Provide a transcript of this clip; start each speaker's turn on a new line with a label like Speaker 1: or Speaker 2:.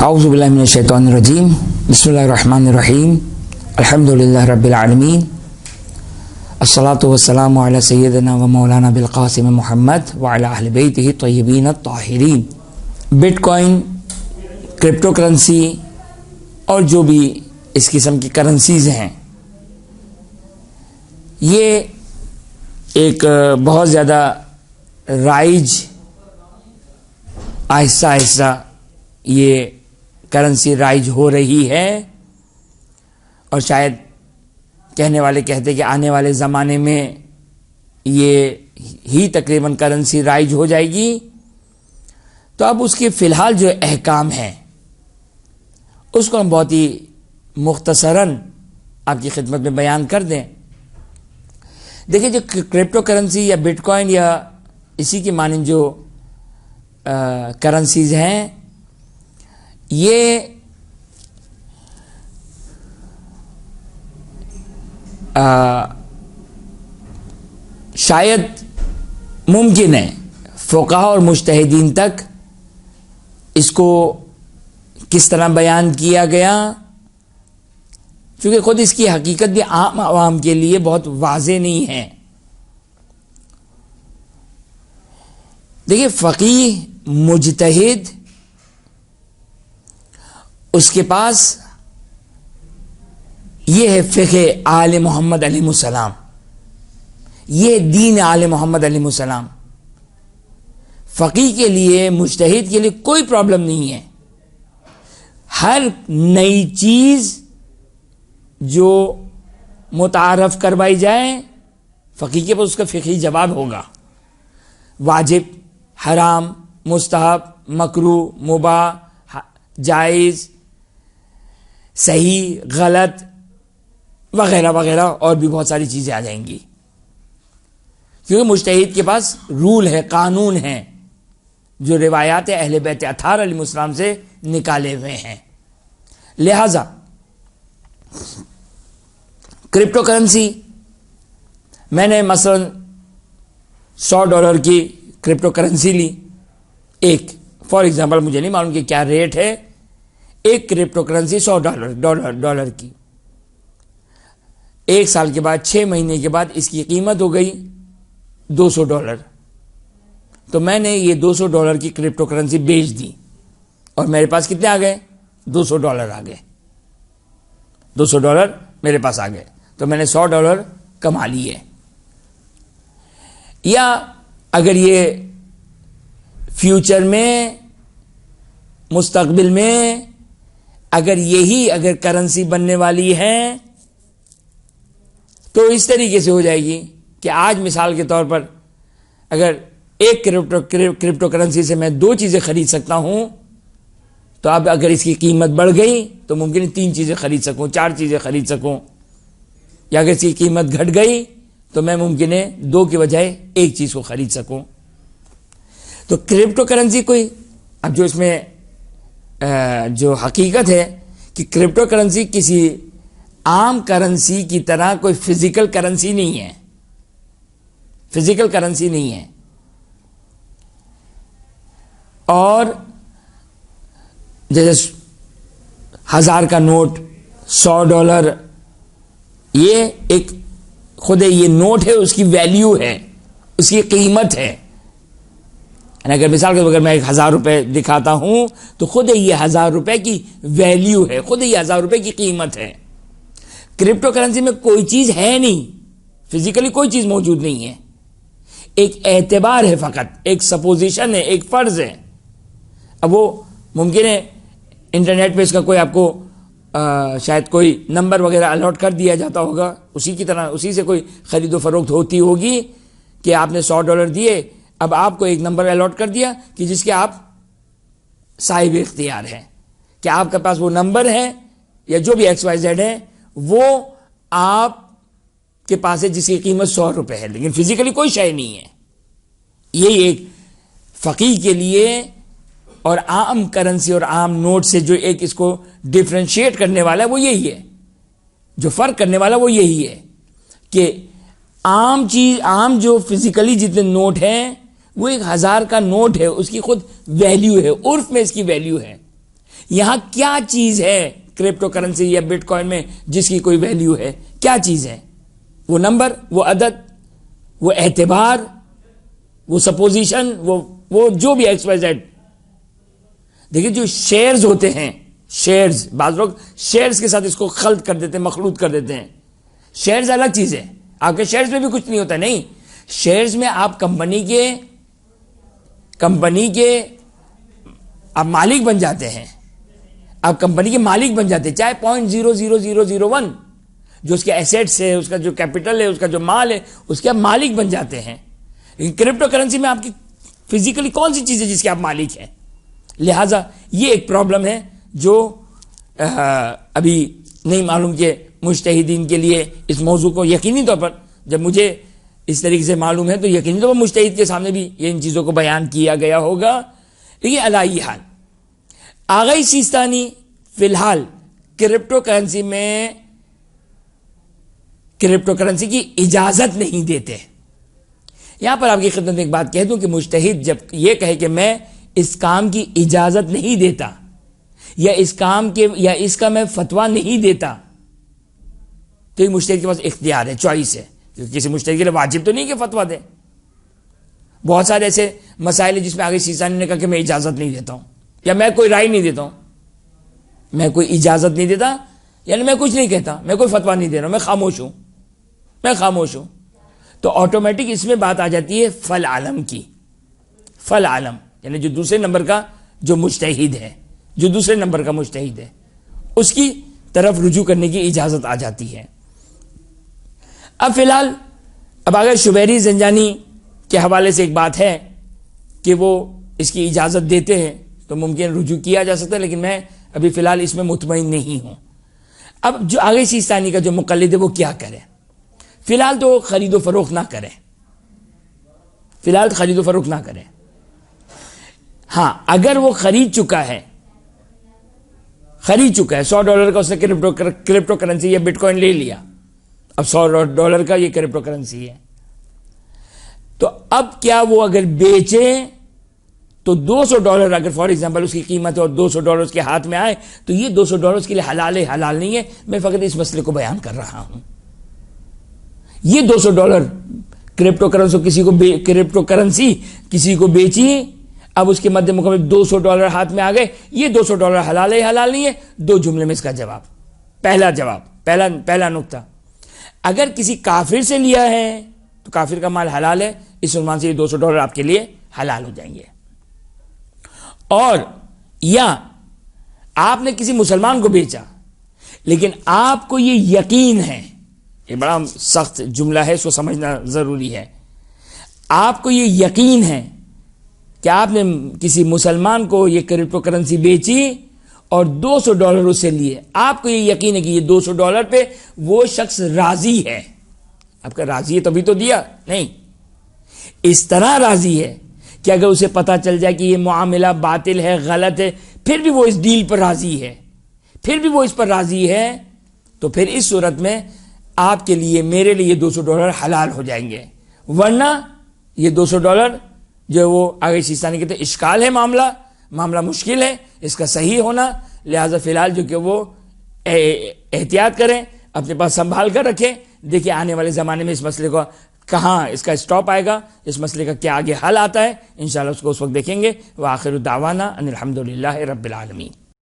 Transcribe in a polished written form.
Speaker 1: اعوذ باللہ من الشیطان الرجیم بسم اللہ الرحمن الرحیم الحمدللہ رب العالمین الصلاۃ والسلام علی سیدنا و مولانا بالقاسم محمد وعلی اہل بیتہ الطیبین الطاہرین۔ بٹ کوائن، کرپٹو کرنسی اور جو بھی اس قسم کی کرنسیز ہیں، یہ ایک بہت زیادہ رائج آہستہ آہستہ یہ کرنسی رائج ہو رہی ہے، اور شاید کہنے والے کہتے کہ آنے والے زمانے میں یہ ہی تقریباً کرنسی رائج ہو جائے گی۔ تو اب اس کے فی الحال جو احکام ہیں اس کو ہم بہت ہی مختصراً آپ کی خدمت میں بیان کر دیں۔ دیکھیں، جو کرپٹو کرنسی یا بٹ کوائن یا اسی کی مانند جو کرنسیز ہیں، یہ شاید ممکن ہے فقہاء اور مجتہدین تک اس کو کس طرح بیان کیا گیا، چونکہ خود اس کی حقیقت بھی عام عوام کے لیے بہت واضح نہیں ہے۔ دیکھیے، فقیہ مجتہد اس کے پاس یہ ہے فقہ آل محمد علیہ السلام، یہ دین آل محمد علیہ السلام۔ فقیہ کے لیے، مجتہد کے لیے کوئی پرابلم نہیں ہے۔ ہر نئی چیز جو متعارف کروائی جائے، فقیہ کے پاس اس کا فقہی جواب ہوگا۔ واجب، حرام، مستحب، مکروہ، مباح، جائز، صحیح، غلط وغیرہ وغیرہ، اور بھی بہت ساری چیزیں آ جائیں گی، کیونکہ مجتہد کے پاس رول ہے، قانون ہے، جو روایات اہل بیت اطہار علیہ السلام سے نکالے ہوئے ہیں۔ لہذا کرپٹو کرنسی، میں نے مثلا $100 کی کرپٹو کرنسی لی، ایک فار ایگزامپل، مجھے نہیں معلوم کہ کیا ریٹ ہے، ایک کرپٹو کرنسی $100 کی، ایک سال کے بعد، 6 مہینے کے بعد اس کی قیمت ہو گئی $200، تو میں نے یہ $200 کی کرپٹو کرنسی بیچ دی، اور میرے پاس کتنے آ گئے؟ $200 آ گئے، $200 میرے پاس آ گئے، تو میں نے $100 کما لیے۔ یا اگر یہ فیوچر میں، مستقبل میں اگر کرنسی بننے والی ہے تو اس طریقے سے ہو جائے گی کہ آج مثال کے طور پر اگر ایک کرپٹو کرنسی سے میں 2 چیزیں خرید سکتا ہوں، تو اب اگر اس کی قیمت بڑھ گئی تو ممکن ہے 3 چیزیں خرید سکوں، 4 چیزیں خرید سکوں، یا اگر اس کی قیمت گھٹ گئی تو میں ممکن ہے 2 کے بجائے 1 چیز کو خرید سکوں۔ تو کرپٹو کرنسی کوئی، اب جو اس میں جو حقیقت ہے کہ کرپٹو کرنسی کسی عام کرنسی کی طرح کوئی فزیکل کرنسی نہیں ہے، فزیکل کرنسی نہیں ہے، اور جیسے $1000 کا نوٹ، $100، یہ ایک خود یہ نوٹ ہے، اس کی ویلیو ہے، اس کی قیمت ہے۔ اگر مثال کے اگر میں $1000 دکھاتا ہوں تو خود یہ $1000 کی ویلیو ہے، خود یہ $1000 کی قیمت ہے۔ کرپٹو کرنسی میں کوئی چیز ہے نہیں، فزیکلی کوئی چیز موجود نہیں ہے، ایک اعتبار ہے، فقط ایک سپوزیشن ہے، ایک فرض ہے۔ اب وہ ممکن ہے انٹرنیٹ پہ اس کا کوئی آپ کو شاید کوئی نمبر وغیرہ الاٹ کر دیا جاتا ہوگا، اسی کی طرح اسی سے کوئی خرید و فروخت ہوتی ہوگی کہ آپ نے $100 دیے، اب آپ کو ایک نمبر الاٹ کر دیا کہ جس کے آپ صاحب اختیار ہیں، کہ آپ کے پاس وہ نمبر ہے یا جو بھی XYZ ہے، وہ آپ کے پاس ہے، جس کی قیمت $100 ہے، لیکن فزیکلی کوئی شے نہیں ہے۔ یہی ایک فقیہ کے لیے اور عام کرنسی اور عام نوٹ سے جو ایک اس کو ڈیفرینشیٹ کرنے والا ہے، وہ یہی ہے، جو فرق کرنے والا وہ یہی ہے کہ عام جو فزیکلی جتنے نوٹ ہیں وہ 1000 کا نوٹ ہے، اس کی خود ویلیو ہے، عرف میں اس کی ویلیو ہے۔ یہاں کیا چیز ہے کرپٹو کرنسی یا بٹ کوائن میں جس کی کوئی ویلیو ہے؟ کیا چیز ہے؟ وہ نمبر، وہ عدد، وہ اعتبار، وہ سپوزیشن، وہ جو بھی ایکس وائی زیڈ. دیکھیے جو شیئرز ہوتے ہیں، شیئرز، بعض لوگ شیئرز کے ساتھ اس کو خلط کر دیتے ہیں، مخلوط کر دیتے ہیں. شیئرز الگ چیز ہے. آپ کے شیئرز میں بھی کچھ نہیں ہوتا. نہیں، شیئرز میں آپ کمپنی کے آپ مالک بن جاتے ہیں. آپ کمپنی کے مالک بن جاتے ہیں، چاہے 0.00001 جو اس کے ایسیٹس ہے، اس کا جو کیپٹل ہے، اس کا جو مال ہے، اس کے آپ مالک بن جاتے ہیں. لیکن کرپٹو کرنسی میں آپ کی فزیکلی کون سی چیز ہے جس کے آپ مالک ہیں؟ لہذا یہ ایک پرابلم ہے جو ابھی نہیں معلوم کہ مجتہدین کے لیے اس موضوع کو یقینی طور پر، جب مجھے اس طریقے سے معلوم ہے تو یقینی طور پر مجتہد کے سامنے بھی یہ ان چیزوں کو بیان کیا گیا ہوگا. لیکن علائی حال آغائی سیستانی فی الحال کرپٹو کرنسی کی اجازت نہیں دیتے. یہاں پر آپ کی خدمت میں ایک بات کہہ دوں کہ مجتہد جب یہ کہے کہ میں اس کام کی اجازت نہیں دیتا یا اس کا میں فتویٰ نہیں دیتا، تو یہ مجتہد کے پاس اختیار ہے، چوائس ہے. کسی مجتہد کے لیے واجب تو نہیں کہ فتویٰ دے. بہت سارے ایسے مسائل ہیں جس میں آگے سیستانی نے کہا کہ میں اجازت نہیں دیتا ہوں، یا میں کوئی رائے نہیں دیتا ہوں، میں کوئی اجازت نہیں دیتا، یعنی میں کچھ نہیں کہتا، میں کوئی فتویٰ نہیں دے رہا ہوں، میں خاموش ہوں. تو آٹومیٹک اس میں بات آ جاتی ہے فل عالم کی. فل عالم یعنی جو دوسرے نمبر کا جو مجتہد ہے، اس کی طرف رجوع کرنے کی اجازت آ جاتی ہے. اب فی الحال اگر شبیری زنجانی کے حوالے سے ایک بات ہے کہ وہ اس کی اجازت دیتے ہیں تو ممکن رجوع کیا جا سکتا ہے، لیکن میں ابھی فی الحال اس میں مطمئن نہیں ہوں. اب جو آگے سیستانی کا جو مقلد ہے وہ کیا کرے؟ فی الحال تو خرید و فروخت نہ کرے. ہاں اگر وہ خرید چکا ہے $100 کا اس نے کرپٹو کرنسی یا بٹ کوائن لے لیا، اب $100 کا یہ کرپٹو کرنسی ہے، تو اب کیا وہ اگر بیچے تو $200 اگر فار ایگزامپل اس کی قیمت ہے اور $200 اس کے ہاتھ میں آئے تو یہ $200 کے لیے حلال نہیں ہے. میں فقط اس مسئلے کو بیان کر رہا ہوں. یہ $200 کرپٹو کرنسی کسی کو بیچی، اب اس کے مد مقابل $200 ہاتھ میں آ گئے، یہ $200 حلال نہیں ہے. 2 جملے میں اس کا جواب. پہلا نقطہ، اگر کسی کافر سے لیا ہے تو کافر کا مال حلال ہے، اس عنوان سے یہ $200 آپ کے لیے حلال ہو جائیں گے. اور یا آپ نے کسی مسلمان کو بیچا لیکن آپ کو یہ یقین ہے، یہ بڑا سخت جملہ ہے، اس کو سمجھنا ضروری ہے. آپ کو یہ یقین ہے کہ آپ نے کسی مسلمان کو یہ کرپٹو کرنسی بیچی اور $200 اس سے لیے، آپ کو یہ یقین ہے کہ یہ $200 پہ وہ شخص راضی ہے. آپ کا راضی ہے تبھی تو دیا، نہیں اس طرح راضی ہے کہ اگر اسے پتا چل جائے کہ یہ معاملہ باطل ہے، غلط ہے، پھر بھی وہ اس ڈیل پر راضی ہے، تو پھر اس صورت میں آپ کے لیے میرے لیے $200 حلال ہو جائیں گے. ورنہ یہ $200 جو وہ آگے سیستانی کہتے ہیں اشکال ہے، معاملہ مشکل ہے اس کا صحیح ہونا. لہذا فی الحال جو کہ وہ احتیاط کریں، اپنے پاس سنبھال کر رکھیں. دیکھیں آنے والے زمانے میں اس مسئلے کو کہاں اس کا سٹاپ آئے گا، اس مسئلے کا کیا آگے حل آتا ہے، انشاءاللہ اس کو اس وقت دیکھیں گے. وآخر دعوانا ان الحمدللہ رب العالمین.